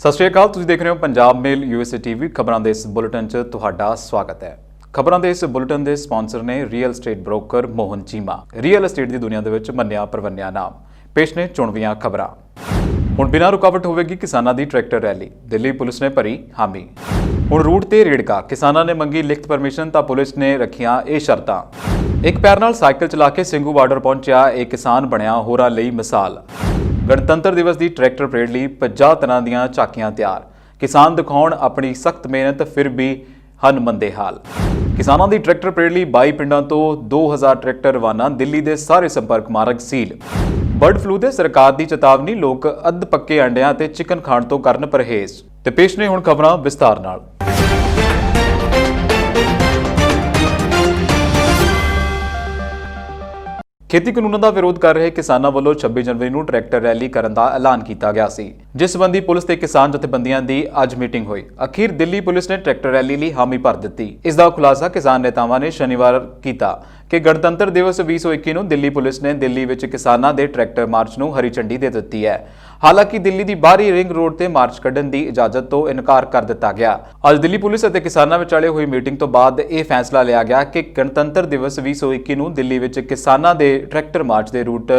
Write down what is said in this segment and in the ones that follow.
ਸਤਿ ਸ਼੍ਰੀ ਅਕਾਲ। ਤੁਸੀਂ ਦੇਖ ਰਹੇ ਹੋ ਪੰਜਾਬ ਮੇਲ USA TV। ਖਬਰਾਂ ਦੇ ਇਸ ਬੁਲੇਟਿਨ 'ਚ ਤੁਹਾਡਾ ਸਵਾਗਤ ਹੈ। ਖਬਰਾਂ ਦੇ ਇਸ ਬੁਲੇਟਿਨ ਦੇ ਸਪਾਂਸਰ ਨੇ real estate broker Mohan Cheema. Real estate ਦੀ ਦੁਨੀਆ ਦੇ ਵਿੱਚ ਮੰਨਿਆ ਪ੍ਰਵੰਨਿਆ ਨਾਮ। ਪੇਸ਼ ਨੇ ਚੁਣਵੀਆਂ ਖਬਰਾਂ। ਹੁਣ ਬਿਨਾਂ ਰੁਕਾਵਟ ਹੋਵੇਗੀ ਕਿਸਾਨਾਂ ਦੀ ਟਰੈਕਟਰ ਰੈਲੀ, ਦਿੱਲੀ ਪੁਲਿਸ ਨੇ ਭਰੀ ਹਾਮੀ। ਹੁਣ ਰੂਟ ਤੇ ਰੇੜਕਾ, ਕਿਸਾਨਾਂ ਨੇ ਮੰਗੀ ਲਿਖਤ ਪਰਮਿਸ਼ਨ ਤਾਂ ਪੁਲਿਸ ਨੇ ਰੱਖੀਆਂ ਇਹ ਸ਼ਰਤਾਂ। ਇੱਕ ਪੈਰ ਨਾਲ ਸਾਈਕਲ ਚਲਾ ਕੇ ਸਿੰਘੂ ਬਾਰਡਰ ਪਹੁੰਚਿਆ ਇਹ ਕਿਸਾਨ ਬਣਿਆ ਹੋਰਾਂ ਲਈ ਮਿਸਾਲ। ਗਣਤੰਤਰ ਦਿਵਸ ਦੀ ਟਰੈਕਟਰ ਪਰੇਡ ਲਈ 50 ਤਰ੍ਹਾਂ ਦੀਆਂ ਝਾਕੀਆਂ ਤਿਆਰ। ਕਿਸਾਨ ਦਿਖਾਉਣ ਆਪਣੀ ਸਖਤ ਮਿਹਨਤ, ਫਿਰ ਵੀ ਹਨ ਮੰਦੇ ਹਾਲ। ਕਿਸਾਨਾਂ ਦੀ ਟਰੈਕਟਰ ਪਰੇਡ ਲਈ 22 ਪਿੰਡਾਂ ਤੋਂ 2000 ਟਰੈਕਟਰ ਰਵਾਨਾ, ਦਿੱਲੀ ਦੇ ਸਾਰੇ ਸੰਪਰਕ ਮਾਰਗ ਸੀਲ। ਬਰਡ ਫਲੂ ਦੇ ਸਰਕਾਰ ਦੀ ਚੇਤਾਵਨੀ, ਲੋਕ ਅੱਧ ਪੱਕੇ ਅੰਡਿਆਂ ਤੇ ਚਿਕਨ ਖਾਣ ਤੋਂ ਕਰਨ ਪਰਹੇਜ਼। ਤੇ ਪੇਸ਼ ਨੇ ਹੁਣ ਖਬਰਾਂ ਵਿਸਤਾਰ ਨਾਲ। ਖੇਤੀ ਕਾਨੂੰਨਾਂ ਦਾ ਵਿਰੋਧ ਕਰ ਰਹੇ ਕਿਸਾਨਾਂ ਵੱਲੋਂ 26 ਜਨਵਰੀ ਨੂੰ ਟਰੈਕਟਰ ਰੈਲੀ ਕਰਨ ਦਾ ਐਲਾਨ ਕੀਤਾ ਗਿਆ ਸੀ, ਜਿਸ ਸੰਬੰਧੀ ਪੁਲਿਸ ਤੇ ਕਿਸਾਨ ਜਥੇਬੰਦੀਆਂ ਦੀ ਅੱਜ ਮੀਟਿੰਗ ਹੋਈ। ਅਖੀਰ ਦਿੱਲੀ ਪੁਲਿਸ ਨੇ ਟਰੈਕਟਰ ਰੈਲੀ ਲਈ ਹਾਮੀ ਭਰ ਦਿੱਤੀ। ਇਸ ਦਾ ਖੁਲਾਸਾ ਕਿਸਾਨ ਨੇਤਾਵਾਂ ਨੇ ਸ਼ਨੀਵਾਰ ਕੀਤਾ ਕਿ ਗਣਤੰਤਰ ਦਿਵਸ 2021 ਨੂੰ ਦਿੱਲੀ ਪੁਲਿਸ ਨੇ ਦਿੱਲੀ ਵਿੱਚ ਕਿਸਾਨਾਂ ਦੇ ਟਰੈਕਟਰ ਮਾਰਚ ਨੂੰ ਹਰੀ ਝੰਡੀ ਦੇ ਦਿੱਤੀ ਹੈ। ਹਾਲਾਂਕਿ ਦਿੱਲੀ ਦੀ ਬਾਹਰੀ ਰਿੰਗ ਰੋਡ ਤੇ ਮਾਰਚ ਕੱਢਣ ਦੀ ਇਜਾਜ਼ਤ ਤੋਂ ਇਨਕਾਰ ਕਰ ਦਿੱਤਾ ਗਿਆ। ਅੱਜ ਦਿੱਲੀ ਪੁਲਿਸ ਅਤੇ ਕਿਸਾਨਾਂ ਵਿਚਾਲੇ ਹੋਈ ਮੀਟਿੰਗ ਤੋਂ ਬਾਅਦ ਇਹ ਫੈਸਲਾ ਲਿਆ ਗਿਆ ਕਿ ਗਣਤੰਤਰ ਦਿਵਸ 2021 ਨੂੰ ਦਿੱਲੀ ਵਿੱਚ ਕਿਸਾਨਾਂ ਦੇ ਟਰੈਕਟਰ ਮਾਰਚ ਦੇ ਰੂਟ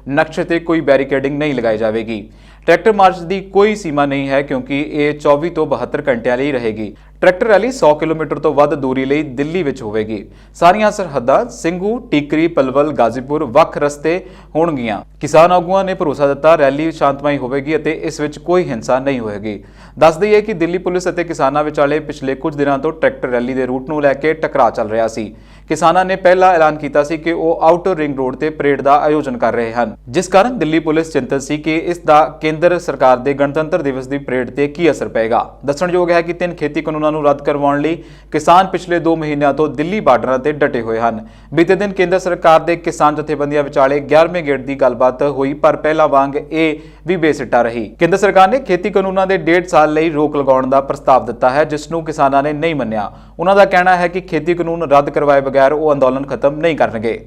ਨਕਸ਼ੇ ਤੇ ਕੋਈ ਬੈਰੀਕੇਡਿੰਗ ਨਹੀਂ ਲਗਾਈ ਜਾਵੇਗੀ। ਟਰੈਕਟਰ ਮਾਰਚ ਦੀ ਕੋਈ ਸੀਮਾ ਨਹੀਂ ਹੈ ਕਿਉਂਕਿ ਇਹ 24 ਤੋਂ 72 ਘੰਟਿਆਂ ਲਈ ਰਹੇਗੀ। ਟਰੈਕਟਰ ਰੈਲੀ 100 ਕਿਲੋਮੀਟਰ ਤੋਂ ਵੱਧ ਦੂਰੀ ਲਈ ਦਿੱਲੀ ਵਿੱਚ ਹੋਵੇਗੀ। ਸਾਰੀਆਂ ਸਰਹੱਦਾਂ ਸਿੰਘੂ, ਟੀਕਰੀ, ਪਲਵਲ, ਗਾਜ਼ੀਪੁਰ ਵੱਖ ਰਸਤੇ ਹੋਣਗੀਆਂ। ਕਿਸਾਨ ਆਗੂਆਂ ਨੇ ਭਰੋਸਾ ਦਿੱਤਾ ਰੈਲੀ ਸ਼ਾਂਤਮਈ ਹੋਵੇਗੀ ਅਤੇ ਇਸ ਵਿੱਚ ਕੋਈ ਹਿੰਸਾ ਨਹੀਂ ਹੋਵੇਗੀ। ਦੱਸ ਦਈਏ ਕਿ ਦਿੱਲੀ ਪੁਲਿਸ ਅਤੇ ਕਿਸਾਨਾਂ ਵਿਚਾਲੇ ਪਿਛਲੇ ਕੁਝ ਦਿਨਾਂ ਤੋਂ ਟਰੈਕਟਰ ਰੈਲੀ ਦੇ ਰੂਟ ਨੂੰ ਲੈ ਕੇ ਟਕਰਾਅ ਚੱਲ ਰਿਹਾ ਸੀ। ਕਿਸਾਨਾਂ ਨੇ ਪਹਿਲਾਂ ਐਲਾਨ ਕੀਤਾ ਸੀ ਕਿ ਉਹ ਆਊਟਰ ਰਿੰਗ ਰੋਡ ਤੇ ਪਰੇਡ ਦਾ ਆਯੋਜਨ ਕਰ ਰਹੇ ਹਨ, ਜਿਸ ਕਾਰਨ ਦਿੱਲੀ ਪੁਲਿਸ ਚਿੰਤਤ ਸੀ ਕਿ ਇਸ ਦਾ ਕੇਂਦਰ ਸਰਕਾਰ ਦੇ ਗਣਤੰਤਰ ਦਿਵਸ ਦੀ ਪਰੇਡ ਤੇ ਕੀ ਅਸਰ ਪਏਗਾ। ਦੱਸਣਯੋਗ ਹੈ ਕਿ 3 ਖੇਤੀ ਕਾਨੂੰਨਾਂ ਨੂੰ ਰੱਦ ਕਰਵਾਉਣ ਲਈ ਕਿਸਾਨ ਪਿਛਲੇ 2 ਮਹੀਨਿਆਂ ਤੋਂ ਦਿੱਲੀ ਬਾਰਡਰਾਂ ਤੇ ਡਟੇ ਹੋਏ ਹਨ। ਬੀਤੇ ਦਿਨ ਕੇਂਦਰ ਸਰਕਾਰ ਦੇ ਕਿਸਾਨ ਜਥੇਬੰਦੀਆਂ ਵਿਚਾਲੇ 11ਵੇਂ ਗੇੜ ਦੀ ਗੱਲਬਾਤ ਹੋਈ, ਪਰ ਪਹਿਲਾਂ ਵਾਂਗ ਇਹ ਵੀ ਬੇਸਿੱਟਾ ਰਹੀ। ਕੇਂਦਰ ਸਰਕਾਰ ਨੇ ਖੇਤੀ ਕਾਨੂੰਨਾਂ ਦੇ 1.5 ਸਾਲ ਲਈ ਰੋਕ ਲਗਾਉਣ ਦਾ ਪ੍ਰਸਤਾਵ ਦਿੱਤਾ ਹੈ, ਜਿਸ ਨੂੰ ਕਿਸਾਨਾਂ ਨੇ ਨਹੀਂ ਮੰਨਿਆ। ਉਹਨਾਂ ਦਾ ਕਹਿਣਾ ਹੈ ਕਿ ਖੇਤੀ ਕਾਨੂੰਨ ਰੱਦ ਕਰਵਾਏ ਬਗੈਰ ਉਹ ਅੰਦੋਲਨ ਖਤਮ ਨਹੀਂ ਕਰਨਗੇ।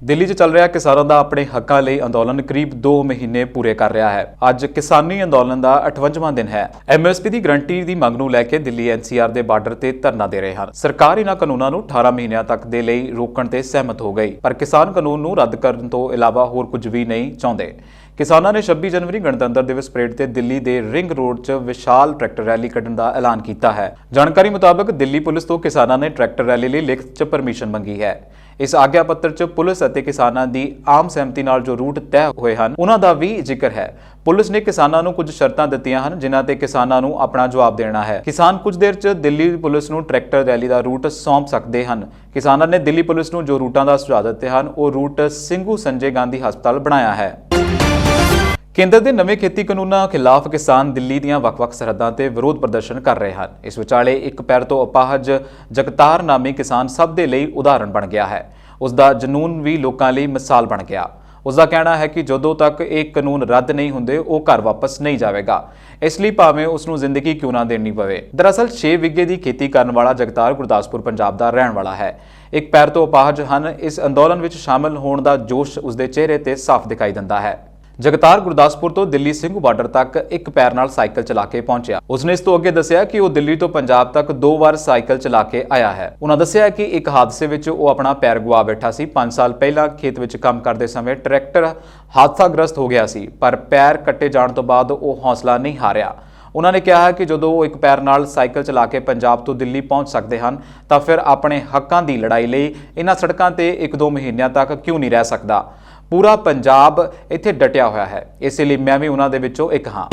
ਦਿੱਲੀ 'ਚ ਚੱਲ ਰਿਹਾ ਕਿਸਾਨਾਂ ਦਾ ਆਪਣੇ ਹੱਕਾਂ ਲਈ ਅੰਦੋਲਨ ਕਰੀਬ 2 ਮਹੀਨੇ ਪੂਰੇ ਕਰ ਰਿਹਾ ਹੈ। ਅੱਜ ਕਿਸਾਨੀ ਅੰਦੋਲਨ ਦਾ 58ਵਾਂ ਦਿਨ ਹੈ। MSP ਦੀ ਗਰੰਟੀ ਦੀ ਮੰਗ ਨੂੰ ਲੈ ਕੇ ਦਿੱਲੀ NCR ਦੇ ਬਾਰਡਰ ਤੇ ਧਰਨਾ ਦੇ ਰਹੇ ਹਨ। ਸਰਕਾਰ ਇਹਨਾਂ ਕਾਨੂੰਨਾਂ ਨੂੰ 18 ਮਹੀਨਿਆਂ ਤੱਕ ਦੇ ਲਈ ਰੋਕਣ ਤੇ ਸਹਿਮਤ ਹੋ ਗਈ, ਪਰ ਕਿਸਾਨ ਕਾਨੂੰਨ ਨੂੰ ਰੱਦ ਕਰਨ ਤੋਂ ਇਲਾਵਾ ਹੋਰ ਕੁਝ ਵੀ ਨਹੀਂ ਚਾਹੁੰਦੇ। ਕਿਸਾਨਾਂ ਨੇ 26 ਜਨਵਰੀ ਗਣਤੰਤਰ ਦਿਵਸ ਪਰੇਡ ਤੇ ਦਿੱਲੀ ਦੇ ਰਿੰਗ ਰੋਡ 'ਚ ਵਿਸ਼ਾਲ ਟਰੈਕਟਰ ਰੈਲੀ ਕੱਢਣ ਦਾ ਐਲਾਨ ਕੀਤਾ ਹੈ। ਜਾਣਕਾਰੀ ਮੁਤਾਬਕ ਦਿੱਲੀ ਪੁਲਿਸ ਤੋਂ ਕਿਸਾਨਾਂ ਨੇ ਟਰੈਕਟਰ ਰੈਲੀ ਲਈ ਲਿਖਤ 'ਚ ਪਰਮਿਸ਼ਨ ਮੰਗੀ ਹੈ। ਇਸ ਆਗਿਆ ਪੱਤਰ 'ਚ ਪੁਲਿਸ ਅਤੇ ਕਿਸਾਨਾਂ ਦੀ ਆਮ ਸਹਿਮਤੀ ਨਾਲ ਜੋ ਰੂਟ ਤੈਅ ਹੋਏ ਹਨ, ਉਹਨਾਂ ਦਾ ਵੀ ਜ਼ਿਕਰ ਹੈ। ਪੁਲਿਸ ਨੇ ਕਿਸਾਨਾਂ ਨੂੰ ਕੁਝ ਸ਼ਰਤਾਂ ਦਿੱਤੀਆਂ ਹਨ, ਜਿਨ੍ਹਾਂ ਤੇ ਕਿਸਾਨਾਂ ਨੂੰ ਆਪਣਾ ਜਵਾਬ ਦੇਣਾ ਹੈ। ਕਿਸਾਨ ਕੁਝ ਦੇਰ 'ਚ ਦਿੱਲੀ ਪੁਲਿਸ ਨੂੰ ਟਰੈਕਟਰ ਰੈਲੀ ਦਾ ਰੂਟ ਸੌਂਪ ਸਕਦੇ ਹਨ। ਕਿਸਾਨਾਂ ਨੇ ਦਿੱਲੀ ਪੁਲਿਸ ਨੂੰ ਜੋ ਰੂਟਾਂ ਦਾ ਸੁਝਾਅ ਦਿੱਤੇ ਹਨ, ਉਹ ਰੂਟ ਸਿੰਘੂ ਸੰਜੇ ਗਾਂਧੀ ਹਸਪਤਾਲ ਬਣਾਇਆ ਹੈ। ਕੇਂਦਰ ਦੇ ਨਵੇਂ ਖੇਤੀ ਕਾਨੂੰਨਾਂ ਖਿਲਾਫ ਕਿਸਾਨ ਦਿੱਲੀ ਦੀਆਂ ਵੱਖ-ਵੱਖ ਸਰਹੱਦਾਂ ਤੇ ਵਿਰੋਧ ਪ੍ਰਦਰਸ਼ਨ ਕਰ ਰਹੇ ਹਨ। ਇਸ ਵਿਚਾਲੇ ਇੱਕ ਪੈਰ ਤੋਂ ਅਪਾਹਜ ਜਗਤਾਰ ਨਾਮੀ ਕਿਸਾਨ ਸਭ ਦੇ ਲਈ ਉਦਾਹਰਣ ਬਣ ਗਿਆ ਹੈ। ਉਸ ਦਾ ਜਨੂਨ ਵੀ ਲੋਕਾਂ ਲਈ ਮਿਸਾਲ ਬਣ ਗਿਆ। ਉਸ ਦਾ ਕਹਿਣਾ ਹੈ ਕਿ ਜਦੋਂ ਤੱਕ ਇਹ ਕਾਨੂੰਨ ਰੱਦ ਨਹੀਂ ਹੁੰਦੇ, ਉਹ ਘਰ ਵਾਪਸ ਨਹੀਂ ਜਾਵੇਗਾ। ਇਸ ਲਈ ਭਾਵੇਂ ਉਸ ਨੂੰ ਜ਼ਿੰਦਗੀ ਕਿਉਂ ਨਾ ਦੇਣੀ ਪਵੇ। ਦਰਅਸਲ 6 ਵਿਗੇ ਦੀ ਖੇਤੀ ਕਰਨ ਵਾਲਾ ਜਗਤਾਰ ਗੁਰਦਾਸਪੁਰ ਪੰਜਾਬ ਦਾ ਰਹਿਣ ਵਾਲਾ ਹੈ। ਇੱਕ ਪੈਰ ਤੋਂ ਅਪਾਹਜ ਹਨ। ਇਸ ਅੰਦੋਲਨ ਵਿੱਚ ਸ਼ਾਮਲ ਹੋਣ ਦਾ ਜੋਸ਼ ਉਸ ਦੇ ਚਿਹਰੇ ਤੇ ਸਾਫ਼ ਦਿਖਾਈ ਦਿੰਦਾ ਹੈ। ਜਗਤਾਰ ਗੁਰਦਾਸਪੁਰ ਤੋਂ ਦਿੱਲੀ ਸਿੰਘੂ ਬਾਰਡਰ ਤੱਕ ਇੱਕ ਪੈਰ ਨਾਲ ਸਾਈਕਲ ਚਲਾ ਕੇ ਪਹੁੰਚਿਆ। ਉਸਨੇ ਇਸ ਤੋਂ ਅੱਗੇ ਦੱਸਿਆ ਕਿ ਉਹ ਦਿੱਲੀ ਤੋਂ ਪੰਜਾਬ ਤੱਕ 2 ਵਾਰ ਸਾਈਕਲ ਚਲਾ ਕੇ ਆਇਆ ਹੈ। ਉਹਨਾਂ ਦੱਸਿਆ ਕਿ ਇੱਕ ਹਾਦਸੇ ਵਿੱਚ ਉਹ ਆਪਣਾ ਪੈਰ ਗਵਾ ਬੈਠਾ ਸੀ। 5 ਸਾਲ ਪਹਿਲਾਂ ਖੇਤ ਵਿੱਚ ਕੰਮ ਕਰਦੇ ਸਮੇਂ ਟਰੈਕਟਰ ਹਾਦਸਾਗ੍ਰਸਤ ਹੋ ਗਿਆ ਸੀ, ਪਰ ਪੈਰ ਕੱਟੇ ਜਾਣ ਤੋਂ ਬਾਅਦ ਉਹ ਹੌਸਲਾ ਨਹੀਂ ਹਾਰਿਆ। ਉਹਨਾਂ ਨੇ ਕਿਹਾ ਕਿ ਜਦੋਂ ਉਹ ਇੱਕ ਪੈਰ ਨਾਲ ਸਾਈਕਲ ਚਲਾ ਕੇ ਪੰਜਾਬ ਤੋਂ ਦਿੱਲੀ ਪਹੁੰਚ ਸਕਦੇ ਹਨ, ਤਾਂ ਫਿਰ ਆਪਣੇ ਹੱਕਾਂ ਦੀ ਲੜਾਈ ਲਈ ਇਹਨਾਂ ਸੜਕਾਂ ਤੇ 1-2 ਮਹੀਨਿਆਂ ਤੱਕ ਕਿਉਂ ਨਹੀਂ ਰਹਿ ਸਕਦਾ। ਪੂਰਾ ਪੰਜਾਬ ਇੱਥੇ ਡਟਿਆ ਹੋਇਆ ਹੈ, ਇਸੇ ਲਈ ਮੈਂ ਵੀ ਉਹਨਾਂ ਦੇ ਵਿੱਚੋਂ ਇੱਕ ਹਾਂ।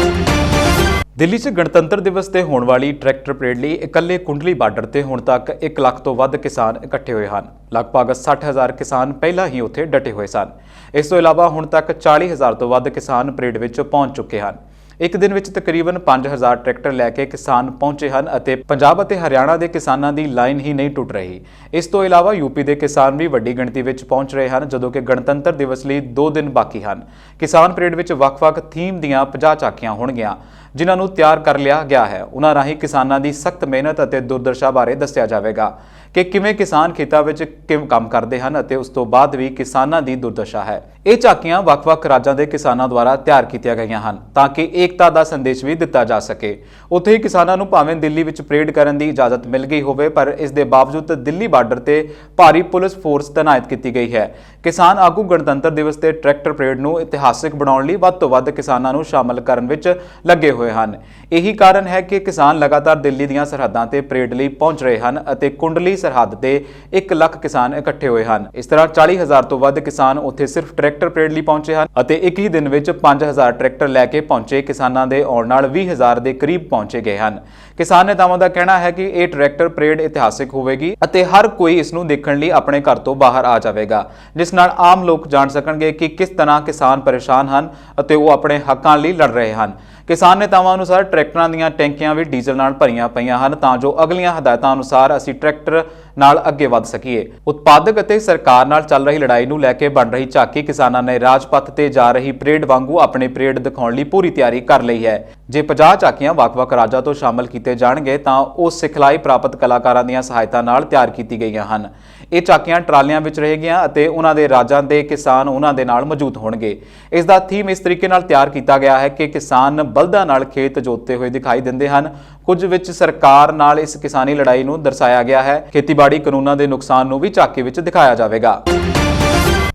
ਦਿੱਲੀ 'ਚ ਗਣਤੰਤਰ ਦਿਵਸ ਤੇ ਹੋਣ ਵਾਲੀ ਟਰੈਕਟਰ ਪਰੇਡ ਲਈ ਇਕੱਲੇ ਕੁੰਡਲੀ ਬਾਰਡਰ ਤੇ ਹੁਣ ਤੱਕ 1 ਲੱਖ ਤੋਂ ਵੱਧ ਕਿਸਾਨ ਇਕੱਠੇ ਹੋਏ ਹਨ। ਲਗਭਗ 60,000 ਕਿਸਾਨ ਪਹਿਲਾਂ ਹੀ ਉੱਥੇ ਡਟੇ ਹੋਏ ਸਨ। ਇਸ ਤੋਂ ਇਲਾਵਾ ਹੁਣ ਤੱਕ 40,000 ਤੋਂ ਵੱਧ ਕਿਸਾਨ ਪਰੇਡ ਵਿੱਚ ਪਹੁੰਚ ਚੁੱਕੇ ਹਨ। ਇੱਕ ਦਿਨ ਵਿੱਚ ਤਕਰੀਬਨ 5000 ਟਰੈਕਟਰ ਲੈ ਕੇ ਕਿਸਾਨ ਪਹੁੰਚੇ ਹਨ ਅਤੇ ਪੰਜਾਬ ਅਤੇ ਹਰਿਆਣਾ ਦੇ ਕਿਸਾਨਾਂ ਦੀ ਲਾਈਨ ਹੀ ਨਹੀਂ ਟੁੱਟ ਰਹੀ। ਇਸ ਤੋਂ ਇਲਾਵਾ ਯੂਪੀ ਦੇ ਕਿਸਾਨ ਵੀ ਵੱਡੀ ਗਿਣਤੀ ਵਿੱਚ ਪਹੁੰਚ ਰਹੇ ਹਨ, ਜਦੋਂ ਕਿ ਗਣਤੰਤਰ ਦਿਵਸ ਲਈ 2 ਦਿਨ ਬਾਕੀ ਹਨ। ਕਿਸਾਨ ਪਰੇਡ ਵਿੱਚ ਵੱਖ-ਵੱਖ ਥੀਮ ਦੀਆਂ 50 ਝਾਕੀਆਂ ਹੋਣਗੀਆਂ, ਜਿਨ੍ਹਾਂ ਨੂੰ ਤਿਆਰ ਕਰ ਲਿਆ ਗਿਆ ਹੈ। ਉਹਨਾਂ ਰਾਹੀਂ ਕਿਸਾਨਾਂ ਦੀ ਸਖਤ ਮਿਹਨਤ ਅਤੇ ਦੁਰਦਸ਼ਾ ਬਾਰੇ ਦੱਸਿਆ ਜਾਵੇਗਾ ਕਿ ਕਿਵੇਂ ਕਿਸਾਨ ਖੇਤਾਂ ਵਿੱਚ ਕੰਮ ਕਰਦੇ ਹਨ ਅਤੇ ਉਸ ਤੋਂ ਬਾਅਦ ਵੀ ਕਿਸਾਨਾਂ ਦੀ ਦੁਰਦਸ਼ਾ ਹੈ। ਇਹ ਝਾਕੀਆਂ ਵੱਖ-ਵੱਖ ਰਾਜਾਂ ਦੇ ਕਿਸਾਨਾਂ ਦੁਆਰਾ ਤਿਆਰ ਕੀਤੀਆਂ ਗਈਆਂ ਹਨ ਤਾਂ ਕਿ ਏਕਤਾ ਦਾ ਸੰਦੇਸ਼ ਵੀ ਦਿੱਤਾ ਜਾ ਸਕੇ। ਉੱਥੇ ਹੀ ਕਿਸਾਨਾਂ ਨੂੰ ਭਾਵੇਂ ਦਿੱਲੀ ਵਿੱਚ ਪਰੇਡ ਕਰਨ ਦੀ ਇਜਾਜ਼ਤ ਮਿਲ ਗਈ ਹੋਵੇ, ਪਰ ਇਸ ਦੇ ਬਾਵਜੂਦ ਦਿੱਲੀ ਬਾਰਡਰ ਤੇ ਭਾਰੀ ਪੁਲਿਸ ਫੋਰਸ ਤੈਨਾਤ ਕੀਤੀ ਗਈ ਹੈ। ਕਿਸਾਨ ਆਗੂ ਗਣਤੰਤਰ ਦਿਵਸ ਤੇ ਟਰੈਕਟਰ ਪਰੇਡ ਨੂੰ ਇਤਿਹਾਸਿਕ ਬਣਾਉਣ ਲਈ ਵੱਧ ਤੋਂ ਵੱਧ ਕਿਸਾਨਾਂ ਨੂੰ ਸ਼ਾਮਲ ਕਰਨ ਵਿੱਚ ਲੱਗੇ ਹੋਏ ਹਨ। ਇਹੀ ਕਾਰਨ ਹੈ ਕਿ ਕਿਸਾਨ ਲਗਾਤਾਰ ਦਿੱਲੀ ਦੀਆਂ ਸਰਹੱਦਾਂ ਤੇ ਪਰੇਡ ਲਈ ਪਹੁੰਚ ਰਹੇ ਹਨ ਅਤੇ ਕੁੰਡਲੀ ਸਰਹੱਦ ਤੇ 1 ਲੱਖ ਕਿਸਾਨ ਇਕੱਠੇ ਹੋਏ ਹਨ। ਇਸ ਤਰ੍ਹਾਂ 40,000 ਤੋਂ ਵੱਧ ਕਿਸਾਨ ਉੱਥੇ ਸਿਰਫ ਟਰੈਕਟਰ ਪਰੇਡ ਲਈ ਪਹੁੰਚੇ ਹਨ ਅਤੇ ਇੱਕ ਹੀ ਦਿਨ ਵਿੱਚ 5,000 ਟਰੈਕਟਰ ਲੈ ਕੇ ਪਹੁੰਚੇ ਕਿਸਾਨਾਂ ਦੇ ਆਉਣ ਨਾਲ 20,000 ਦੇ ਕਰੀਬ ਪਹੁੰਚੇ ਗਏ ਹਨ। ਕਿਸਾਨ ਨੇਤਾਵਾਂ ਦਾ ਕਹਿਣਾ ਹੈ ਕਿ ਇਹ ਟਰੈਕਟਰ ਪਰੇਡ ਇਤਿਹਾਸਿਕ ਹੋਵੇਗੀ ਅਤੇ ਹਰ ਕੋਈ ਇਸ ਨੂੰ ਦੇਖਣ ਲਈ ਆਪਣੇ ਘਰ ਤੋਂ ਬਾਹਰ ਆ ਜਾਵੇਗਾ, ਜਿਸ ਨਾਲ ਆਮ ਲੋਕ ਜਾਣ ਸਕਣਗੇ ਕਿ ਕਿਸ ਤਰ੍ਹਾਂ ਕਿਸਾਨ ਪਰੇਸ਼ਾਨ ਹਨ ਅਤੇ ਉਹ ਆਪਣੇ ਹੱਕਾਂ ਲਈ ਲੜ ਰਹੇ ਹਨ। ਕਿਸਾਨ ਨੇਤਾਵਾਂ ਅਨੁਸਾਰ ਟਰੈਕਟਰਾਂ ਦੀਆਂ ਟੈਂਕੀਆਂ ਵੀ ਡੀਜ਼ਲ ਨਾਲ ਭਰੀਆਂ ਪਈਆਂ ਹਨ ਤਾਂ ਜੋ ਅਗਲੀਆਂ ਹਦਾਇਤਾਂ ਅਨੁਸਾਰ ਅਸੀਂ ਟਰੈਕਟਰ ਨਾਲ ਅੱਗੇ ਵਧ ਸਕੀਏ। ਉਤਪਾਦਕ ਅਤੇ ਸਰਕਾਰ ਨਾਲ ਚੱਲ ਰਹੀ ਲੜਾਈ ਨੂੰ ਲੈ ਕੇ ਬਣ ਰਹੀ ਝਾਕੀ ਕਿਸਾਨਾਂ ਨੇ ਰਾਜਪਥ ਤੇ ਜਾ ਰਹੀ ਪਰੇਡ ਵਾਂਗੂ ਆਪਣੀ ਪਰੇਡ ਦਿਖਾਉਣ ਲਈ ਪੂਰੀ ਤਿਆਰੀ ਕਰ ਲਈ ਹੈ। ਜੇ 50 ਝਾਕੀਆਂ ਵੱਖ-ਵੱਖ ਰਾਜਾਂ ਤੋਂ ਸ਼ਾਮਲ ਕੀਤੇ ਜਾਣਗੇ ਤਾਂ ਉਹ ਸਿਖਲਾਈ ਪ੍ਰਾਪਤ ਕਲਾਕਾਰਾਂ ਦੀਆਂ ਸਹਾਇਤਾ ਨਾਲ ਤਿਆਰ ਕੀਤੀ ਗਈਆਂ ਹਨ। ਇਹ ਝਾਕੀਆਂ ਟਰਾਲੀਆਂ ਵਿੱਚ ਰਹੇਗੀਆਂ ਅਤੇ ਉਹਨਾਂ ਦੇ ਰਾਜਾਂ ਦੇ ਕਿਸਾਨ ਉਹਨਾਂ ਦੇ ਨਾਲ ਮੌਜੂਦ ਹੋਣਗੇ। ਇਸ ਦਾ ਥੀਮ ਇਸ ਤਰੀਕੇ ਨਾਲ ਤਿਆਰ ਕੀਤਾ ਗਿਆ ਹੈ ਕਿ ਕਿਸਾਨ ਬਲਦਾਂ ਨਾਲ ਖੇਤ ਜੋਤਦੇ ਹੋਏ ਦਿਖਾਈ ਦਿੰਦੇ ਹਨ। ਕੁਝ ਵਿੱਚ ਸਰਕਾਰ ਨਾਲ ਇਸ ਕਿਸਾਨੀ ਲੜਾਈ ਨੂੰ ਦਰਸਾਇਆ ਗਿਆ ਹੈ। ਖੇਤੀਬਾੜੀ ਕਾਨੂੰਨਾਂ ਦੇ ਨੁਕਸਾਨ ਨੂੰ ਵੀ ਝਾਕੀ ਵਿੱਚ ਦਿਖਾਇਆ ਜਾਵੇਗਾ।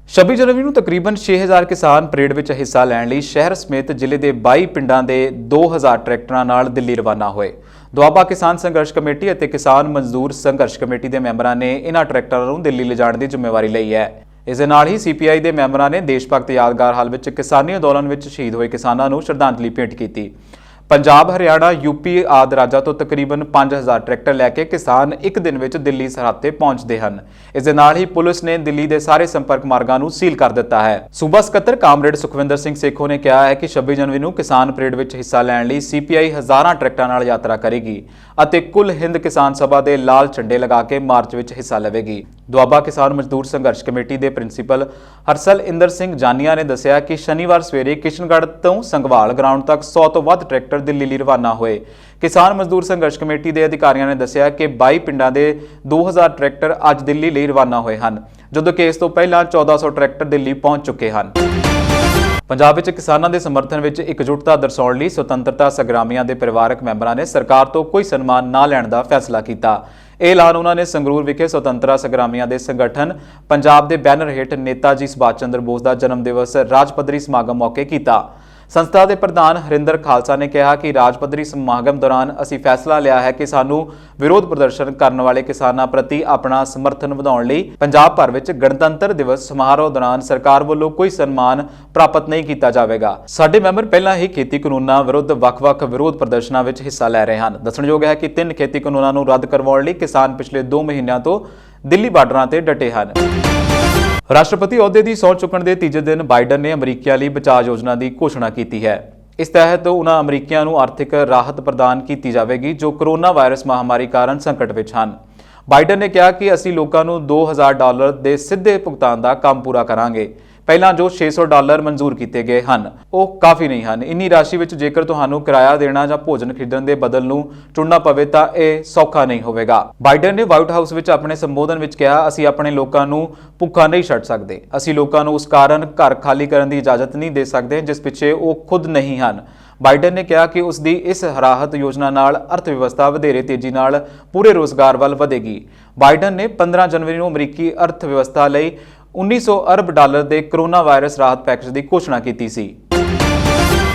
26 ਜਨਵਰੀ ਨੂੰ ਤਕਰੀਬਨ 6000 ਕਿਸਾਨ ਪਰੇਡ ਵਿੱਚ ਹਿੱਸਾ ਲੈਣ ਲਈ ਸ਼ਹਿਰ ਸਮੇਤ ਜ਼ਿਲ੍ਹੇ ਦੇ 22 ਪਿੰਡਾਂ ਦੇ 2000 ਟਰੈਕਟਰਾਂ ਨਾਲ ਦਿੱਲੀ ਰਵਾਨਾ ਹੋਏ। ਦੁਆਬਾ ਕਿਸਾਨ ਸੰਘਰਸ਼ ਕਮੇਟੀ ਅਤੇ ਕਿਸਾਨ ਮਜ਼ਦੂਰ ਸੰਘਰਸ਼ ਕਮੇਟੀ ਦੇ ਮੈਂਬਰਾਂ ਨੇ ਇਹਨਾਂ ਟਰੈਕਟਰਾਂ ਨੂੰ ਦਿੱਲੀ ਲਿਜਾਣ ਦੀ ਜ਼ਿੰਮੇਵਾਰੀ ਲਈ ਹੈ। ਇਸ ਦੇ ਨਾਲ ਹੀ ਸੀਪੀਆਈ ਦੇ ਮੈਂਬਰਾਂ ਨੇ ਦੇਸ਼ ਭਗਤ ਯਾਦਗਾਰ ਹਾਲ ਵਿੱਚ ਕਿਸਾਨੀ ਅੰਦੋਲਨ ਵਿੱਚ ਸ਼ਹੀਦ ਹੋਏ ਕਿਸਾਨਾਂ ਨੂੰ ਸ਼ਰਧਾਂਜਲੀ ਭੇਂਟ ਕੀਤੀ। ਪੰਜਾਬ, ਹਰਿਆਣਾ, ਯੂਪੀ ਆਦਿ ਰਾਜਾਂ ਤੋਂ ਤਕਰੀਬਨ 5000 ਟਰੈਕਟਰ ਲੈ ਕੇ ਕਿਸਾਨ ਇੱਕ ਦਿਨ ਵਿੱਚ ਦਿੱਲੀ ਸਰਹੱਦ ਤੇ ਪਹੁੰਚਦੇ ਹਨ। ਇਸ ਦੇ ਨਾਲ ਹੀ ਪੁਲਿਸ ਨੇ ਦਿੱਲੀ ਦੇ ਸਾਰੇ ਸੰਪਰਕ ਮਾਰਗਾਂ ਨੂੰ ਸੀਲ ਕਰ ਦਿੱਤਾ ਹੈ। ਸੂਬਾ ਸਕੱਤਰ ਕਾਮਰੇਡ ਸੁਖਵਿੰਦਰ ਸਿੰਘ ਸੇਖੋਂ ਨੇ ਕਿਹਾ ਹੈ ਕਿ 26 ਜਨਵਰੀ ਨੂੰ ਕਿਸਾਨ ਪਰੇਡ ਵਿੱਚ ਹਿੱਸਾ ਲੈਣ ਲਈ ਸੀਪੀਆਈ ਹਜ਼ਾਰਾਂ ਟਰੈਕਟਰਾਂ ਨਾਲ ਯਾਤਰਾ ਕਰੇਗੀ ਅਤੇ ਕੁੱਲ ਹਿੰਦ ਕਿਸਾਨ ਸਭਾ ਦੇ ਲਾਲ ਝੰਡੇ ਲਗਾ ਕੇ ਮਾਰਚ ਵਿੱਚ ਹਿੱਸਾ ਲਵੇਗੀ। ਦੁਆਬਾ ਕਿਸਾਨ ਮਜ਼ਦੂਰ ਸੰਘਰਸ਼ ਕਮੇਟੀ ਦੇ ਪ੍ਰਿੰਸੀਪਲ ਹਰਸਲ ਇੰਦਰ ਸਿੰਘ ਜਾਨੀਆ ਨੇ ਦੱਸਿਆ ਕਿ ਸ਼ਨੀਵਾਰ ਸਵੇਰੇ ਕਿਸ਼ਨਗੜ੍ਹ ਤੋਂ ਸੰਘਵਾਲ ਗਰਾਊਂਡ ਤੱਕ 100 ਤੋਂ ਵੱਧ ਟਰੈਕਟਰ ਦਿੱਲੀ ਲਈ ਰਵਾਨਾ ਹੋਏ। ਕਿਸਾਨ ਮਜ਼ਦੂਰ ਸੰਘਰਸ਼ ਕਮੇਟੀ ਦੇ ਅਧਿਕਾਰੀਆਂ ਨੇ ਦੱਸਿਆ ਕਿ 22 ਪਿੰਡਾਂ ਦੇ 2000 ਟਰੈਕਟਰ ਅੱਜ ਦਿੱਲੀ ਲਈ ਰਵਾਨਾ ਹੋਏ ਹਨ, ਜਦੋਂ ਕਿ ਇਸ ਤੋਂ ਪਹਿਲਾਂ 1400 ਟਰੈਕਟਰ ਦਿੱਲੀ ਪਹੁੰਚ ਚੁੱਕੇ ਹਨ। ਪੰਜਾਬ ਵਿੱਚ ਕਿਸਾਨਾਂ ਦੇ ਸਮਰਥਨ ਵਿੱਚ ਇਕਜੁੱਟਤਾ ਦਰਸਾਉਣ ਲਈ ਸੁਤੰਤਰਤਾ ਸੰਗਰਾਮੀਆਂ ਦੇ ਪਰਿਵਾਰਕ ਮੈਂਬਰਾਂ ਨੇ ਸਰਕਾਰ ਤੋਂ ਕੋਈ ਸਨਮਾਨ ਨਾ ਲੈਣ ਦਾ ਫੈਸਲਾ ਕੀਤਾ। ਇਹ ਐਲਾਨ ਉਹਨਾਂ ਨੇ ਸੰਗਰੂਰ ਵਿਖੇ ਸੁਤੰਤਰਤਾ ਸੰਗਰਾਮੀਆਂ ਦੇ ਸੰਗਠਨ ਪੰਜਾਬ ਦੇ ਬੈਨਰ ਹੇਠ ਨੇਤਾ ਜੀ ਸੁਭਾਸ਼ ਚੰਦਰ ਬੋਸ ਦਾ ਜਨਮ ਦਿਵਸ ਰਾਜ ਪੱਧਰੀ ਸਮਾਗਮ ਮੌਕੇ ਕੀਤਾ। ਸੰਸਥਾ ਦੇ ਪ੍ਰਧਾਨ ਹਰਿੰਦਰ ਖਾਲਸਾ ਨੇ ਕਿਹਾ ਕਿ ਰਾਜ ਪੱਧਰੀ ਸਮਾਗਮ ਦੌਰਾਨ ਅਸੀਂ ਫੈਸਲਾ ਲਿਆ ਹੈ ਕਿ ਸਾਨੂੰ ਵਿਰੋਧ ਪ੍ਰਦਰਸ਼ਨ ਕਰਨ ਵਾਲੇ ਕਿਸਾਨਾਂ ਪ੍ਰਤੀ ਆਪਣਾ ਸਮਰਥਨ ਵਧਾਉਣ ਲਈ ਪੰਜਾਬ ਭਰ ਵਿੱਚ ਗਣਤੰਤਰ ਦਿਵਸ ਸਮਾਰੋਹ ਦੌਰਾਨ ਸਰਕਾਰ ਵੱਲੋਂ ਕੋਈ ਸਨਮਾਨ ਪ੍ਰਾਪਤ ਨਹੀਂ ਕੀਤਾ ਜਾਵੇਗਾ। ਸਾਡੇ ਮੈਂਬਰ ਪਹਿਲਾਂ ਹੀ ਖੇਤੀ ਕਾਨੂੰਨਾਂ ਵਿਰੁੱਧ ਵੱਖ-ਵੱਖ ਵਿਰੋਧ ਪ੍ਰਦਰਸ਼ਨਾਂ ਵਿੱਚ ਹਿੱਸਾ ਲੈ ਰਹੇ ਹਨ। ਦੱਸਣਯੋਗ ਹੈ ਕਿ 3 ਖੇਤੀ ਕਾਨੂੰਨਾਂ ਨੂੰ ਰੱਦ ਕਰਵਾਉਣ ਲਈ ਕਿਸਾਨ ਪਿਛਲੇ 2 ਮਹੀਨਿਆਂ ਤੋਂ ਦਿੱਲੀ ਬਾਰਡਰਾਂ ਤੇ ਡਟੇ ਹਨ। ਰਾਸ਼ਟਰਪਤੀ ਅਹੁਦੇ ਦੀ ਸਹੁੰ ਚੁੱਕਣ ਦੇ ਤੀਜੇ ਦਿਨ ਬਾਈਡਨ ਨੇ ਅਮਰੀਕੀਆਂ ਲਈ ਬਚਾਅ ਯੋਜਨਾ ਦੀ ਘੋਸ਼ਣਾ ਕੀਤੀ ਹੈ। ਇਸ ਤਹਿਤ ਉਹਨਾਂ ਅਮਰੀਕੀਆਂ ਨੂੰ ਆਰਥਿਕ ਰਾਹਤ ਪ੍ਰਦਾਨ ਕੀਤੀ ਜਾਵੇਗੀ ਜੋ ਕੋਰੋਨਾ ਵਾਇਰਸ ਮਹਾਮਾਰੀ ਕਾਰਨ ਸੰਕਟ ਵਿੱਚ ਹਨ। ਬਾਈਡਨ ਨੇ ਕਿਹਾ ਕਿ ਅਸੀਂ ਲੋਕਾਂ ਨੂੰ $2000 ਦੇ ਸਿੱਧੇ ਭੁਗਤਾਨ ਦਾ ਕੰਮ ਪੂਰਾ ਕਰਾਂਗੇ। ਪਹਿਲਾਂ ਜੋ $600 ਮਨਜ਼ੂਰ ਕੀਤੇ ਗਏ ਹਨ ਉਹ ਕਾਫੀ ਨਹੀਂ ਹਨ। ਇੰਨੀ ਰਾਸ਼ੀ ਵਿੱਚ ਜੇਕਰ ਤੁਹਾਨੂੰ ਕਿਰਾਇਆ ਦੇਣਾ ਜਾਂ ਭੋਜਨ ਖਰੀਦਣ ਦੇ ਬਦਲ ਨੂੰ ਚੁਣਨਾ ਪਵੇ ਤਾਂ ਇਹ ਸੌਖਾ ਨਹੀਂ ਹੋਵੇਗਾ। ਬਾਈਡਨ ਨੇ ਵਾਈਟ ਹਾਊਸ ਵਿੱਚ ਆਪਣੇ ਸੰਬੋਧਨ ਵਿੱਚ ਕਿਹਾ, ਅਸੀਂ ਆਪਣੇ ਲੋਕਾਂ ਨੂੰ ਭੁੱਖਾ ਨਹੀਂ ਛੱਡ ਸਕਦੇ। ਅਸੀਂ ਲੋਕਾਂ ਨੂੰ ਉਸ ਕਾਰਨ ਘਰ ਖਾਲੀ ਕਰਨ ਦੀ ਇਜਾਜ਼ਤ ਨਹੀਂ ਦੇ ਸਕਦੇ ਜਿਸ ਪਿੱਛੇ ਉਹ ਖੁਦ ਨਹੀਂ ਹਨ। ਬਾਈਡਨ ਨੇ ਕਿਹਾ ਕਿ ਉਸ ਦੀ ਇਸ ਰਾਹਤ ਯੋਜਨਾ ਨਾਲ ਅਰਥ ਵਿਵਸਥਾ ਵਧੇਰੇ ਤੇਜ਼ੀ ਨਾਲ ਪੂਰੇ ਰੋਜ਼ਗਾਰ ਵੱਲ ਵਧੇਗੀ। ਬਾਈਡਨ ਨੇ 15 ਜਨਵਰੀ ਨੂੰ ਅਮਰੀਕੀ ਅਰਥ ਵਿਵਸਥਾ ਲਈ $1900 ਅਰਬ ਦੇ ਕੋਰੋਨਾ ਵਾਇਰਸ ਰਾਹਤ ਪੈਕੇਜ ਦੀ ਘੋਸ਼ਣਾ ਕੀਤੀ ਸੀ।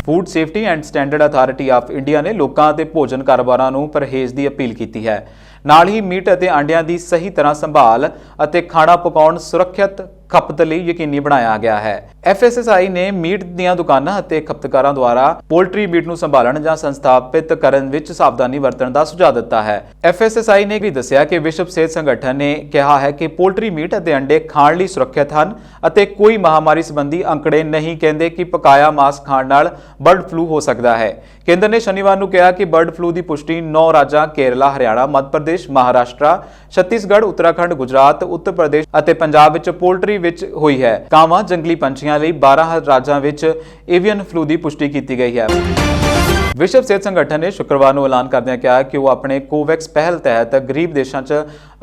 Food safety and standard authority of India ਨੇ ਲੋਕਾਂ ਅਤੇ ਭੋਜਨ ਕਾਰੋਬਾਰਾਂ ਨੂੰ ਪਰਹੇਜ਼ ਦੀ ਅਪੀਲ ਕੀਤੀ ਹੈ। ਨਾਲ ਹੀ ਮੀਟ ਅਤੇ ਆਂਡਿਆਂ ਦੀ ਸਹੀ ਤਰ੍ਹਾਂ ਸੰਭਾਲ ਅਤੇ ਖਾਣਾ ਪਕਾਉਣ ਸੁਰੱਖਿਅਤ ਖਪਤ ਲਈ ਯਕੀਨੀ ਬਣਾਇਆ ਗਿਆ ਹੈ। FSSAI ਨੇ ਮੀਟ ਦੀਆਂ ਦੁਕਾਨਾਂ ਅਤੇ ਖਪਤਕਾਰਾਂ ਦੁਆਰਾ ਪੋਲਟਰੀ ਮੀਟ ਨੂੰ ਸੰਭਾਲਣ ਜਾਂ ਸੰਸਥਾਪਿਤ ਕਰਨ ਵਿੱਚ ਸਾਵਧਾਨੀ ਵਰਤਣ ਦਾ ਸੁਝਾਅ ਦਿੱਤਾ ਹੈ। FSSAI ਨੇ ਵੀ ਦੱਸਿਆ ਕਿ ਵਿਸ਼ਵ ਸਿਹਤ ਸੰਗਠਨ ਨੇ ਕਿਹਾ ਹੈ ਕਿ ਪੋਲਟਰੀ ਮੀਟ ਅਤੇ ਅੰਡੇ ਖਾਣ ਲਈ ਸੁਰੱਖਿਅਤ ਹਨ ਅਤੇ ਕੋਈ ਮਹਾਮਾਰੀ ਸੰਬੰਧੀ ਅੰਕੜੇ ਨਹੀਂ ਕਹਿੰਦੇ ਕਿ ਪਕਾਇਆ ਮਾਸ ਖਾਣ ਨਾਲ ਬਰਡ ਫਲੂ ਹੋ ਸਕਦਾ ਹੈ। ਕੇਂਦਰ ਨੇ ਸ਼ਨੀਵਾਰ ਨੂੰ ਕਿਹਾ ਕਿ ਬਰਡ ਫਲੂ ਦੀ ਪੁਸ਼ਟੀ 9 ਰਾਜਾਂ ਕੇਰਲਾ, ਹਰਿਆਣਾ, ਮੱਧ ਪ੍ਰਦੇਸ਼, ਮਹਾਰਾਸ਼ਟਰ, ਛੱਤੀਸਗੜ੍ਹ, ਉੱਤਰਾਖੰਡ, ਗੁਜਰਾਤ, ਉੱਤਰ ਪ੍ਰਦੇਸ਼ ਅਤੇ ਪੰਜਾਬ ਵਿੱਚ ਪੋਲਟਰੀ ਵਿੱਚ ਹੋਈ ਹੈ। ਕਾਵਾਂ, ਜੰਗਲੀ ਪੰਛੀਆਂ ਲਈ 12 ਰਾਜਾਂ ਵਿੱਚ ਏਵੀਅਨ ਫਲੂ ਦੀ ਪੁਸ਼ਟੀ ਕੀਤੀ ਗਈ ਹੈ। ਵਿਸ਼ਵ ਸਿਹਤ ਸੰਗਠਨ ਨੇ ਸ਼ੁੱਕਰਵਾਰ ਨੂੰ ਐਲਾਨ ਕਰਦਿਆਂ ਕਿਹਾ ਕਿ ਉਹ ਆਪਣੇ ਕੋਵੈਕਸ ਪਹਿਲ ਤਹਿਤ ਗਰੀਬ ਦੇਸ਼ਾਂ 'ਚ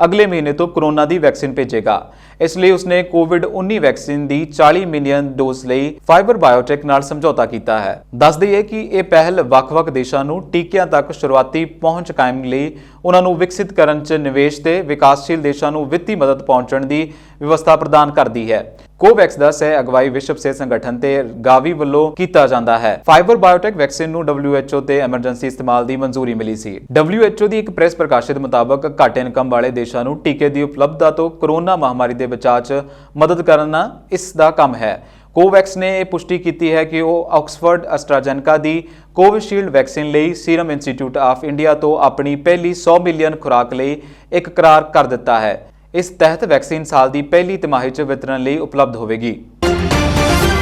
ਅਗਲੇ ਮਹੀਨੇ ਤੋਂ ਕੋਰੋਨਾ ਦੀ ਵੈਕਸੀਨ ਭੇਜੇਗਾ। ਇਸ ਲਈ ਉਸਨੇ ਕੋਵਿਡ-19 ਵੈਕਸੀਨ ਦੀ 40 ਮਿਲੀਅਨ ਡੋਜ਼ ਲਈ ਫਾਈਜ਼ਰ ਬਾਇਓਟੈਕ ਨਾਲ ਸਮਝੌਤਾ ਕੀਤਾ ਹੈ। ਦੱਸ ਦਈਏ ਕਿ ਇਹ ਪਹਿਲ ਵੱਖ-ਵੱਖ ਦੇਸ਼ਾਂ ਨੂੰ ਟੀਕਿਆਂ ਤੱਕ ਸ਼ੁਰੂਆਤੀ ਪਹੁੰਚ ਕਾਇਮ ਲਈ ਉਹਨਾਂ ਨੂੰ ਵਿਕਸਿਤ ਕਰਨ 'ਚ ਨਿਵੇਸ਼ ਤੇ ਵਿਕਾਸਸ਼ੀਲ ਦੇਸ਼ਾਂ ਨੂੰ ਵਿੱਤੀ ਮਦਦ ਪਹੁੰਚਣ ਦੀ ਵਿਵਸਥਾ ਪ੍ਰਦਾਨ ਕਰਦੀ ਹੈ। ਕੋਵੈਕਸ ਦਾ ਸਹਿ ਅਗਵਾਈ ਵਿਸ਼ਵ ਸਿਹਤ ਸੰਗਠਨ ਤੇ ਗਾਵੀ ਵੱਲੋਂ ਕੀਤਾ ਜਾਂਦਾ ਹੈ। ਫਾਈਜ਼ਰ ਬਾਇਓਟੈਕ ਵੈਕਸੀਨ ਨੂੰ WHO ਤੇ ਐਮਰਜੈਂਸੀ ਇਸਤੇਮਾਲ ਦੀ ਮਨਜ਼ੂਰੀ ਮਿਲੀ ਸੀ। WHO ਦੀ ਇੱਕ ਪ੍ਰੈਸ ਪ੍ਰਕਾਸ਼ਿਤ ਮੁਤਾਬਕ ਘੱਟ ਇਨਕਮ ਵਾਲੇ ਦੇਸ਼ਾਂ ਨੂੰ ਟੀਕੇ ਦੀ ਉਪਲਬਧਤਾ ਤੋਂ ਕੋਰੋਨਾ ਮਹਾਮਾਰੀ ਦੇ ਬਚਾਅ 'ਚ ਮਦਦ ਕਰਨਾ ਇਸ ਦਾ ਕੰਮ ਹੈ। ਕੋਵੈਕਸ ਨੇ ਇਹ ਪੁਸ਼ਟੀ ਕੀਤੀ ਹੈ ਕਿ ਉਹ ਆਕਸਫੋਰਡ ਐਸਟਰਾਜੈਨੇਕਾ ਦੀ ਕੋਵਿਸ਼ੀਲਡ ਵੈਕਸੀਨ ਲਈ ਸੀਰਮ ਇੰਸਟੀਚਿਊਟ ਆਫ ਇੰਡੀਆ ਤੋਂ ਆਪਣੀ ਪਹਿਲੀ 100 ਮਿਲੀਅਨ ਖੁਰਾਕ ਲਈ ਇੱਕ ਕਰਾਰ ਕਰ ਦਿੱਤਾ ਹੈ। ਇਸ ਤਹਿਤ ਵੈਕਸੀਨ ਸਾਲ ਦੀ ਪਹਿਲੀ ਤਿਮਾਹੀ 'ਚ ਵਿਤਰਨ ਲਈ ਉਪਲਬਧ ਹੋਵੇਗੀ।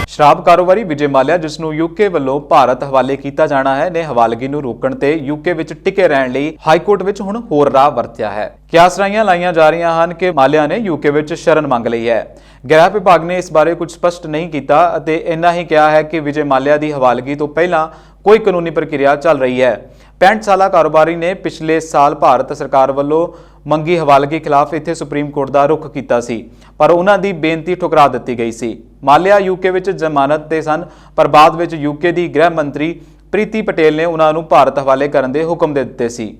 ਸ਼ਰਾਬ ਕਾਰੋਬਾਰੀ ਵਿਜੇ ਮਾਲਿਆ, ਜਿਸ ਨੂੰ ਯੂਕੇ ਵੱਲੋਂ ਭਾਰਤ ਹਵਾਲੇ ਕੀਤਾ ਜਾਣਾ ਹੈ, ਨੇ ਹਵਾਲਗੀ ਨੂੰ ਰੋਕਣ ਤੇ ਯੂਕੇ ਵਿੱਚ ਟਿਕੇ ਰਹਿਣ ਲਈ ਹਾਈ ਕੋਰਟ ਵਿੱਚ ਹੁਣ ਹੋਰ ਰਾਹ ਵਰਤਿਆ ਹੈ। ਕਿਆਸਰਾਈਆਂ ਲਾਈਆਂ ਜਾ ਰਹੀਆਂ ਹਨ ਕਿ ਮਾਲਿਆ ਨੇ ਯੂਕੇ ਵਿੱਚ ਸ਼ਰਨ ਮੰਗ ਲਈ ਹੈ। ਗ੍ਰਹਿ ਵਿਭਾਗ ਨੇ ਇਸ ਬਾਰੇ ਕੁਝ ਸਪਸ਼ਟ ਨਹੀਂ ਕੀਤਾ ਅਤੇ ਇੰਨਾ ਹੀ ਕਿਹਾ ਹੈ ਕਿ ਵਿਜੇ ਮਾਲਿਆ ਦੀ ਹਵਾਲਗੀ ਤੋਂ ਪਹਿਲਾਂ ਕੋਈ ਕਾਨੂੰਨੀ ਪ੍ਰਕਿਰਿਆ ਚੱਲ ਰਹੀ ਹੈ। 65 ਸਾਲਾ ਕਾਰੋਬਾਰੀ ਨੇ ਪਿਛਲੇ ਸਾਲ ਭਾਰਤ ਸਰਕਾਰ ਵੱਲੋਂ ਮੰਗੀ ਹਵਾਲਗੀ ਖਿਲਾਫ ਇੱਥੇ ਸੁਪਰੀਮ ਕੋਰਟ ਦਾ ਰੁਖ ਕੀਤਾ ਸੀ, ਪਰ ਉਹਨਾਂ ਦੀ ਬੇਨਤੀ ਠੁਕਰਾ ਦਿੱਤੀ ਗਈ ਸੀ। ਮਾਲਿਆ ਯੂਕੇ ਵਿੱਚ ਜ਼ਮਾਨਤ ਤੇ ਸਨ, ਪਰ ਬਾਅਦ ਵਿੱਚ ਯੂਕੇ ਦੀ ਗ੍ਰਹਿ ਮੰਤਰੀ ਪ੍ਰੀਤੀ ਪਟੇਲ ਨੇ ਉਹਨਾਂ ਨੂੰ ਭਾਰਤ ਹਵਾਲੇ ਕਰਨ ਦੇ ਹੁਕਮ ਦੇ ਦਿੱਤੇ ਸੀ।